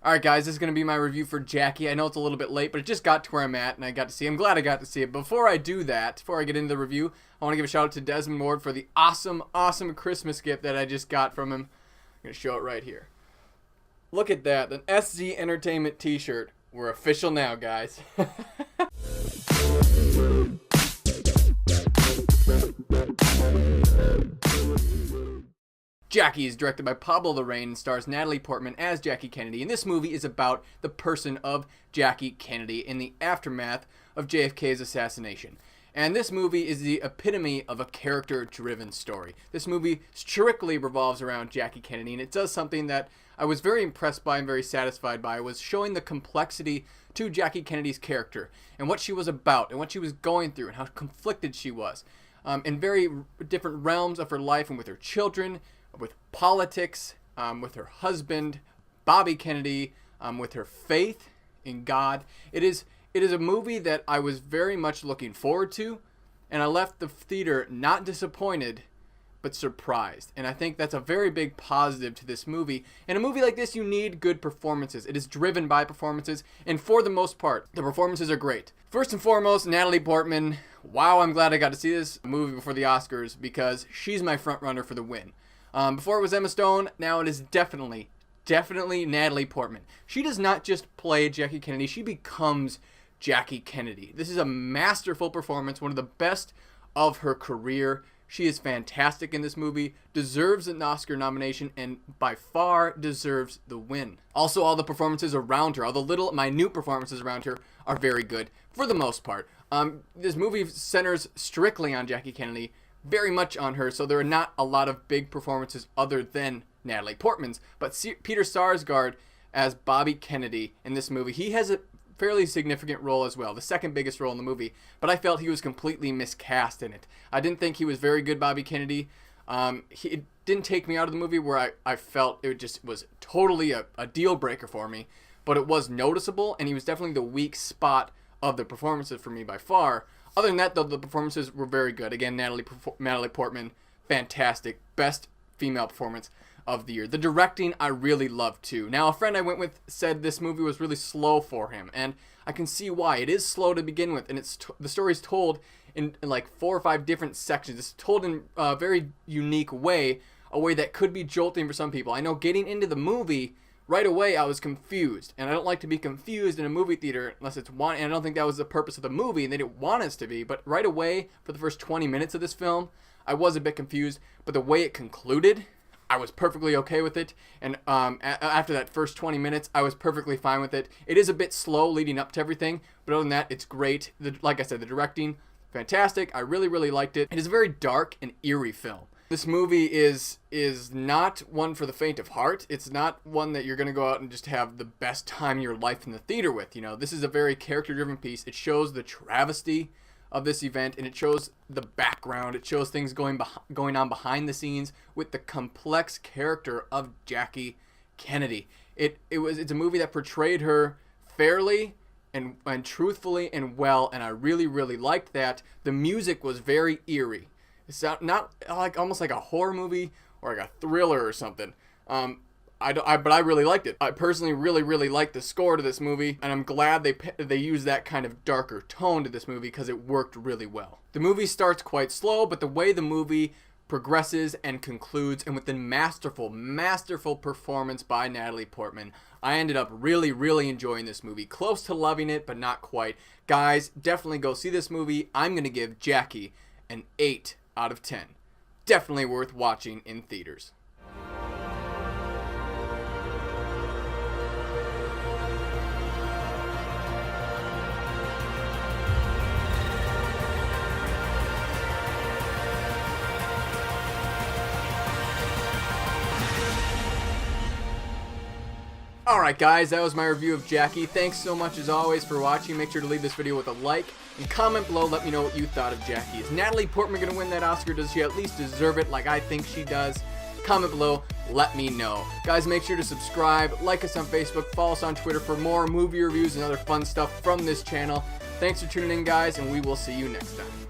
Alright guys, this is going to be my review for Jackie. I know it's a little bit late, but it just got to where I'm at, and I'm glad I got to see it. Before I do that, before I get into the review, I want to give a shout out to Desmond Ward for the awesome Christmas gift that I just got from him. I'm going to show it right here. Look at that, an SZ Entertainment t-shirt. We're official now, guys. Jackie is directed by Pablo Larrain and stars Natalie Portman as Jackie Kennedy, and this movie is about the person of Jackie Kennedy in the aftermath of JFK's assassination. And this movie is the epitome of a character-driven story. This movie strictly revolves around Jackie Kennedy, and it does something that I was very impressed by and very satisfied by, was showing the complexity to Jackie Kennedy's character and what she was about and what she was going through and how conflicted she was in very different realms of her life and with her children, with politics, with her husband, Bobby Kennedy, with her faith in God. It is a movie that I was very much looking forward to, and I left the theater not disappointed, but surprised. And I think that's a very big positive to this movie. In a movie like this, you need good performances. It is driven by performances, and for the most part, the performances are great. First and foremost, Natalie Portman. Wow, I'm glad I got to see this movie before the Oscars, because she's my front runner for the win. Before it was Emma Stone, now it is definitely Natalie Portman. She does not just play Jackie Kennedy, she becomes Jackie Kennedy. This is a masterful performance, one of the best of her career. She is fantastic in this movie, deserves an Oscar nomination, and by far deserves the win. Also, all the performances around her, all the little minute performances around her are very good, for the most part. This movie centers strictly on Jackie Kennedy, very much on her, so there are not a lot of big performances other than Natalie Portman's. But Peter Sarsgaard as Bobby Kennedy in this movie, he has a fairly significant role as well, the second biggest role in the movie, but I felt he was completely miscast in it. I didn't think he was very good Bobby Kennedy. It didn't take me out of the movie where I felt it just was totally a deal breaker for me, but it was noticeable, and he was definitely the weak spot of the performances for me by far. Other than that, though, the performances were very good. Again, Natalie Portman, fantastic. Best female performance of the year. The directing, I really loved, too. Now, a friend I went with said this movie was really slow for him, and I can see why. It is slow to begin with, and the story's told in like 4 or 5 different sections. It's told in a very unique way, a way that could be jolting for some people. I know getting into the movie, right away I was confused, and I don't like to be confused in a movie theater unless it's one, and I don't think that was the purpose of the movie, and they didn't want us to be, but right away, for the first 20 minutes of this film, I was a bit confused, but the way it concluded, I was perfectly okay with it, and after that first 20 minutes, I was perfectly fine with it. It is a bit slow leading up to everything, but other than that, it's great. Like I said, the directing, fantastic. I really liked it. It is a very dark and eerie film. This movie is not one for the faint of heart. It's not one that you're going to go out and just have the best time of your life in the theater with. You know, this is a very character-driven piece. It shows the travesty of this event, and it shows the background. It shows things going on behind the scenes with the complex character of Jackie Kennedy. It's a movie that portrayed her fairly and truthfully and well, and I really liked that. The music was very eerie. It's not like almost like a horror movie or like a thriller or something. But I really liked it. I personally really liked the score to this movie, and I'm glad they used that kind of darker tone to this movie because it worked really well. The movie starts quite slow, but the way the movie progresses and concludes, and with the masterful performance by Natalie Portman, I ended up really enjoying this movie. Close to loving it, but not quite. Guys, definitely go see this movie. I'm going to give Jackie an 8 out of 10. Definitely worth watching in theaters. Alright guys, that was my review of Jackie. Thanks so much as always for watching. Make sure to leave this video with a like and comment below. Let me know what you thought of Jackie. Is Natalie Portman going to win that Oscar? Does she at least deserve it like I think she does? Comment below, let me know. Guys, make sure to subscribe, like us on Facebook, follow us on Twitter for more movie reviews and other fun stuff from this channel. Thanks for tuning in, guys, and we will see you next time.